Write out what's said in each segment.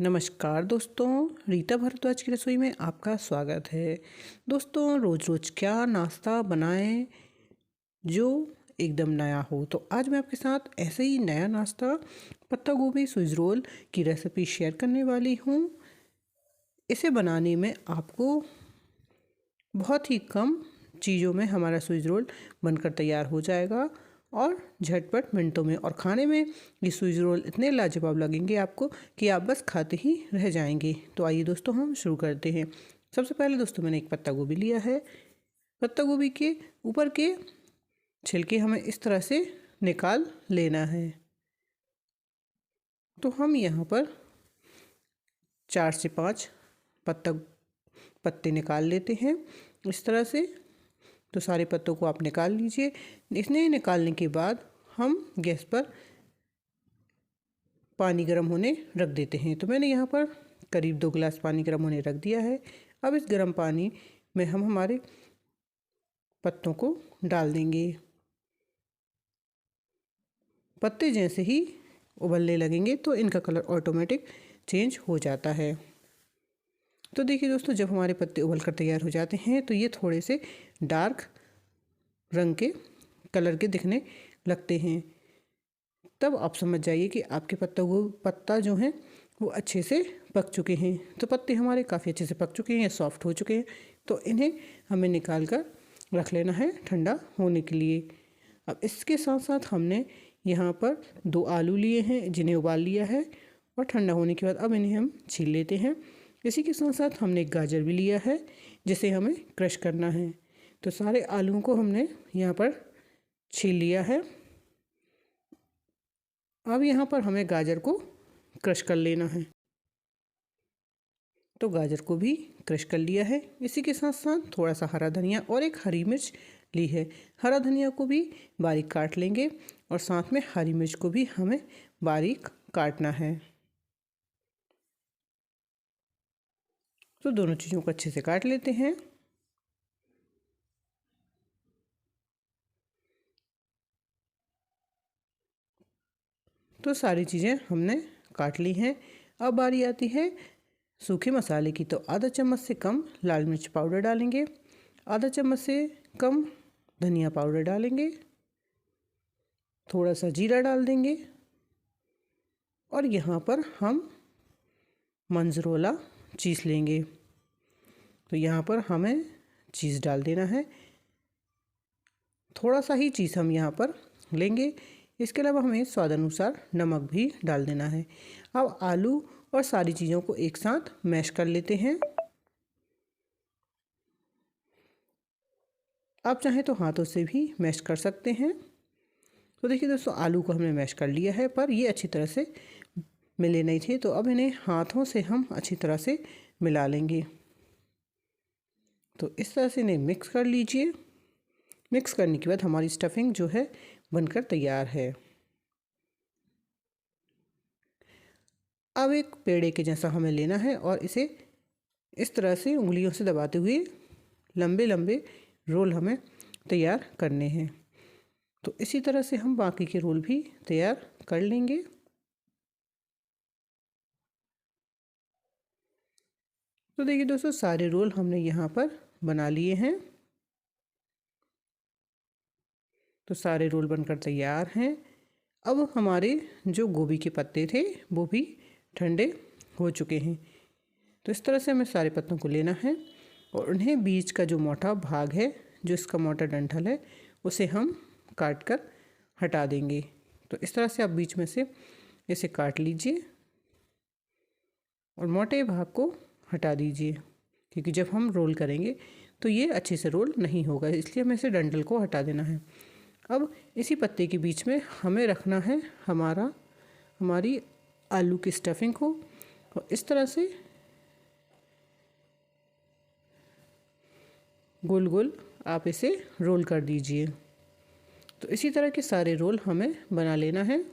नमस्कार दोस्तों, रीता भारद्वाज की रसोई में आपका स्वागत है। दोस्तों, रोज़ रोज़ क्या नाश्ता बनाएं जो एकदम नया हो। तो आज मैं आपके साथ ऐसे ही नया नाश्ता पत्ता गोभी स्विस रोल की रेसिपी शेयर करने वाली हूँ। इसे बनाने में आपको बहुत ही कम चीज़ों में हमारा स्विस रोल बनकर तैयार हो जाएगा और झटपट मिनटों में। और खाने में ये स्विस रोल इतने लाजवाब लगेंगे आपको कि आप बस खाते ही रह जाएंगे। तो आइए दोस्तों, हम शुरू करते हैं। सबसे पहले दोस्तों, मैंने एक पत्ता गोभी लिया है। पत्ता गोभी के ऊपर के छिलके हमें इस तरह से निकाल लेना है। तो हम यहाँ पर 4 से 5 पत्ते निकाल लेते हैं इस तरह से। तो सारे पत्तों को आप निकाल लीजिए। इसने निकालने के बाद हम गैस पर पानी गर्म होने रख देते हैं। तो मैंने यहाँ पर करीब 2 गिलास पानी गर्म होने रख दिया है। अब इस गर्म पानी में हम हमारे पत्तों को डाल देंगे। पत्ते जैसे ही उबलने लगेंगे तो इनका कलर ऑटोमेटिक चेंज हो जाता है। तो देखिए दोस्तों, जब हमारे पत्ते उबल कर तैयार हो जाते हैं तो ये थोड़े से डार्क रंग के कलर के दिखने लगते हैं। तब आप समझ जाइए कि आपके पत्ता जो हैं वो अच्छे से पक चुके हैं। तो पत्ते हमारे काफ़ी अच्छे से पक चुके हैं, सॉफ्ट हो चुके हैं। तो इन्हें हमें निकाल कर रख लेना है ठंडा होने के लिए। अब इसके साथ साथ हमने यहाँ पर 2 आलू लिए हैं जिन्हें उबाल लिया है और ठंडा होने के बाद अब इन्हें हम छील लेते हैं। इसी के साथ साथ हमने एक गाजर भी लिया है जिसे हमें क्रश करना है। तो सारे आलूओं को हमने यहाँ पर छील लिया है। अब यहाँ पर हमें गाजर को क्रश कर लेना है। तो गाजर को भी क्रश कर लिया है। इसी के साथ साथ थोड़ा सा हरा धनिया और एक हरी मिर्च ली है। हरा धनिया को भी बारीक काट लेंगे और साथ में हरी मिर्च को भी हमें बारीक काटना है। तो दोनों चीज़ों को अच्छे से काट लेते हैं। तो सारी चीज़ें हमने काट ली हैं। अब बारी आती है सूखे मसाले की। तो आधा चम्मच से कम लाल मिर्च पाउडर डालेंगे, आधा चम्मच से कम धनिया पाउडर डालेंगे, थोड़ा सा जीरा डाल देंगे और यहाँ पर हम मंजरोला चीज़ लेंगे। तो यहाँ पर हमें चीज़ डाल देना है। थोड़ा सा ही चीज़ हम यहाँ पर लेंगे। इसके अलावा हमें स्वाद अनुसार नमक भी डाल देना है। अब आलू और सारी चीज़ों को एक साथ मैश कर लेते हैं। आप चाहें तो हाथों से भी मैश कर सकते हैं। तो देखिए दोस्तों, आलू को हमने मैश कर लिया है पर ये अच्छी तरह से मिले नहीं थे। तो अब इन्हें हाथों से हम अच्छी तरह से मिला लेंगे। तो इस तरह से इन्हें मिक्स कर लीजिए। मिक्स करने के बाद हमारी स्टफिंग जो है बनकर तैयार है। अब एक पेड़े के जैसा हमें लेना है और इसे इस तरह से उंगलियों से दबाते हुए लंबे लंबे रोल हमें तैयार करने हैं। तो इसी तरह से हम बाकी के रोल भी तैयार कर लेंगे। तो देखिए दोस्तों, सारे रोल हमने यहाँ पर बना लिए हैं। तो सारे रोल बनकर तैयार हैं। अब हमारे जो गोभी के पत्ते थे वो भी ठंडे हो चुके हैं। तो इस तरह से हमें सारे पत्तों को लेना है और उन्हें बीच का जो मोटा भाग है, जो इसका मोटा डंठल है, उसे हम काट कर हटा देंगे। तो इस तरह से आप बीच में से इसे काट लीजिए और मोटे भाग को हटा दीजिए, क्योंकि जब हम रोल करेंगे तो ये अच्छे से रोल नहीं होगा, इसलिए हमें इसे डंठल को हटा देना है। अब इसी पत्ते के बीच में हमें रखना है हमारी आलू की स्टफिंग को और इस तरह से गोल गोल आप इसे रोल कर दीजिए। तो इसी तरह के सारे रोल हमें बना लेना है।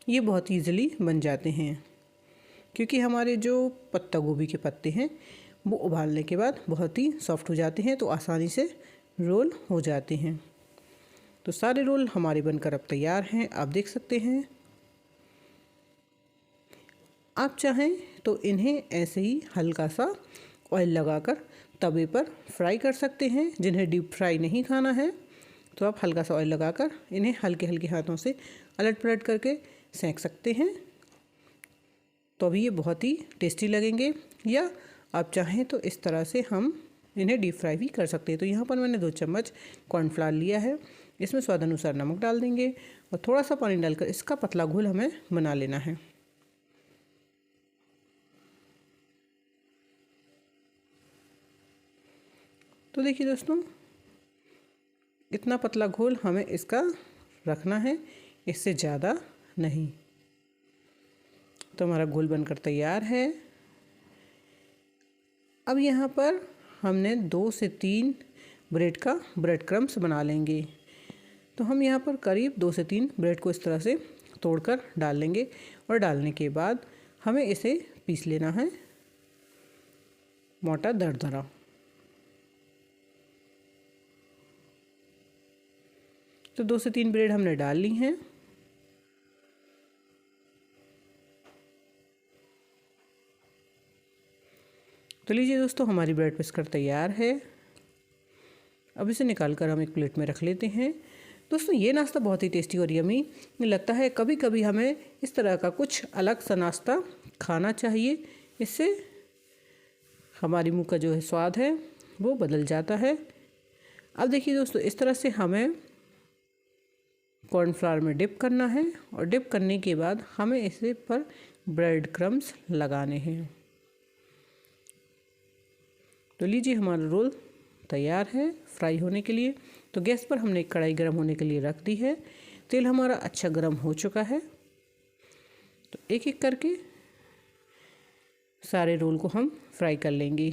ये बहुत ईज़िली बन जाते हैं क्योंकि हमारे जो पत्ता गोभी के पत्ते हैं वो उबालने के बाद बहुत ही सॉफ्ट हो जाते हैं, तो आसानी से रोल हो जाते हैं। तो सारे रोल हमारे बनकर अब तैयार हैं, आप देख सकते हैं। आप चाहें तो इन्हें ऐसे ही हल्का सा ऑयल लगाकर तवे पर फ्राई कर सकते हैं। जिन्हें डीप फ्राई नहीं खाना है तो आप हल्का सा ऑयल लगाकर इन्हें हल्के हल्के हाथों से अलट पलट करके सेंक सकते हैं, तो अभी ये बहुत ही टेस्टी लगेंगे। या आप चाहें तो इस तरह से हम इन्हें डीप फ्राई भी कर सकते हैं। तो यहाँ पर मैंने 2 चम्मच कॉर्नफ्लावर लिया है, इसमें स्वाद अनुसार नमक डाल देंगे और थोड़ा सा पानी डालकर इसका पतला घोल हमें बना लेना है। तो देखिए दोस्तों, इतना पतला घोल हमें इसका रखना है, इससे ज़्यादा नहीं। तो हमारा घोल बनकर तैयार है। अब यहाँ पर हमने 2 से 3 ब्रेड क्रम्स बना लेंगे। तो हम यहाँ पर करीब 2 से 3 ब्रेड को इस तरह से तोड़कर डाल लेंगे और डालने के बाद हमें इसे पीस लेना है मोटा दरदरा। तो 2 से 3 ब्रेड हमने डाल ली हैं। तो लीजिए दोस्तों, हमारी ब्रेड पिस कर तैयार है। अब इसे निकाल कर हम एक प्लेट में रख लेते हैं। दोस्तों, ये नाश्ता बहुत ही टेस्टी और यमी लगता है। कभी कभी हमें इस तरह का कुछ अलग सा नाश्ता खाना चाहिए, इससे हमारी मुँह का जो है स्वाद है वो बदल जाता है। अब देखिए दोस्तों, इस तरह से हमें कॉर्नफ्लावर में डिप करना है और डिप करने के बाद हमें इसे पर ब्रेड क्रम्स लगाने हैं। तो लीजिए, हमारा रोल तैयार है फ्राई होने के लिए। तो गैस पर हमने एक कढ़ाई गर्म होने के लिए रख दी है। तेल हमारा अच्छा गर्म हो चुका है। तो एक एक करके सारे रोल को हम फ्राई कर लेंगे।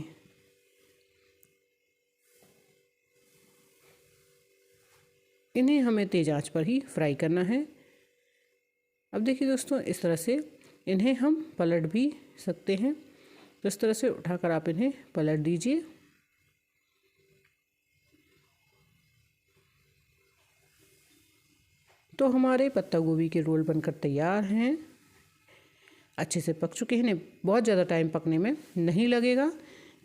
इन्हें हमें तेज आंच पर ही फ्राई करना है। अब देखिए दोस्तों, इस तरह से इन्हें हम पलट भी सकते हैं। तो इस तरह से उठाकर आप इन्हें पलट दीजिए। तो हमारे पत्ता गोभी के रोल बनकर तैयार हैं, अच्छे से पक चुके हैं। इन्हें बहुत ज़्यादा टाइम पकने में नहीं लगेगा।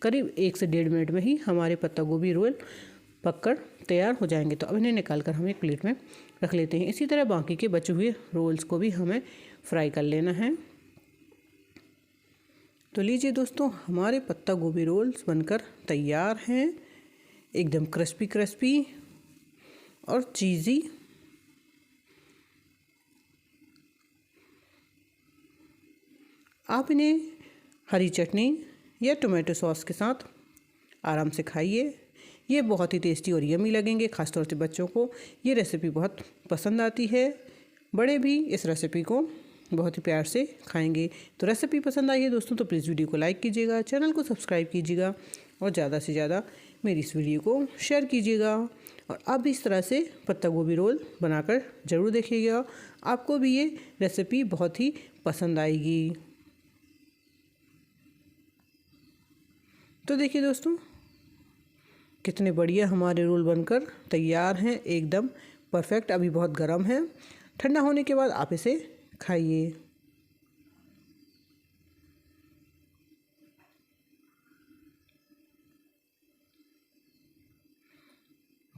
करीब 1 से 1.5 मिनट में ही हमारे पत्ता गोभी रोल पककर तैयार हो जाएंगे। तो अब इन्हें निकाल कर हम एक प्लेट में रख लेते हैं। इसी तरह बाकी के बचे हुए रोल्स को भी हमें फ्राई कर लेना है। तो लीजिए दोस्तों, हमारे पत्ता गोभी रोल्स बनकर तैयार हैं, एकदम क्रिस्पी क्रिस्पी और चीज़ी। आप इन्हें हरी चटनी या टोमेटो सॉस के साथ आराम से खाइए। ये बहुत ही टेस्टी और यमी लगेंगे। खासतौर से बच्चों को ये रेसिपी बहुत पसंद आती है। बड़े भी इस रेसिपी को बहुत ही प्यार से खाएंगे। तो रेसिपी पसंद आई है दोस्तों तो प्लीज़ वीडियो को लाइक कीजिएगा, चैनल को सब्सक्राइब कीजिएगा और ज़्यादा से ज़्यादा मेरी इस वीडियो को शेयर कीजिएगा। और आप भी इस तरह से पत्ता गोभी रोल बनाकर ज़रूर देखिएगा, आपको भी ये रेसिपी बहुत ही पसंद आएगी। तो देखिए दोस्तों, कितने बढ़िया हमारे रोल बनकर तैयार हैं, एकदम परफेक्ट। अभी बहुत गर्म है, ठंडा होने के बाद आप इसे खाइए।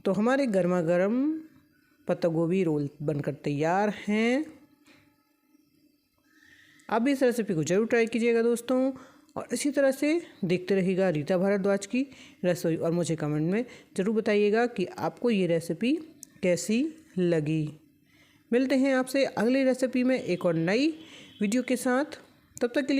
तो हमारे गर्मा गर्म पत्ता गोभी रोल बनकर तैयार हैं। आप भी इस रेसिपी को जरूर ट्राई कीजिएगा दोस्तों, और इसी तरह से देखते रहिएगा रीता भारद्वाज की रसोई और मुझे कमेंट में ज़रूर बताइएगा कि आपको ये रेसिपी कैसी लगी। मिलते हैं आपसे अगली रेसिपी में एक और नई वीडियो के साथ। तब तक के लिए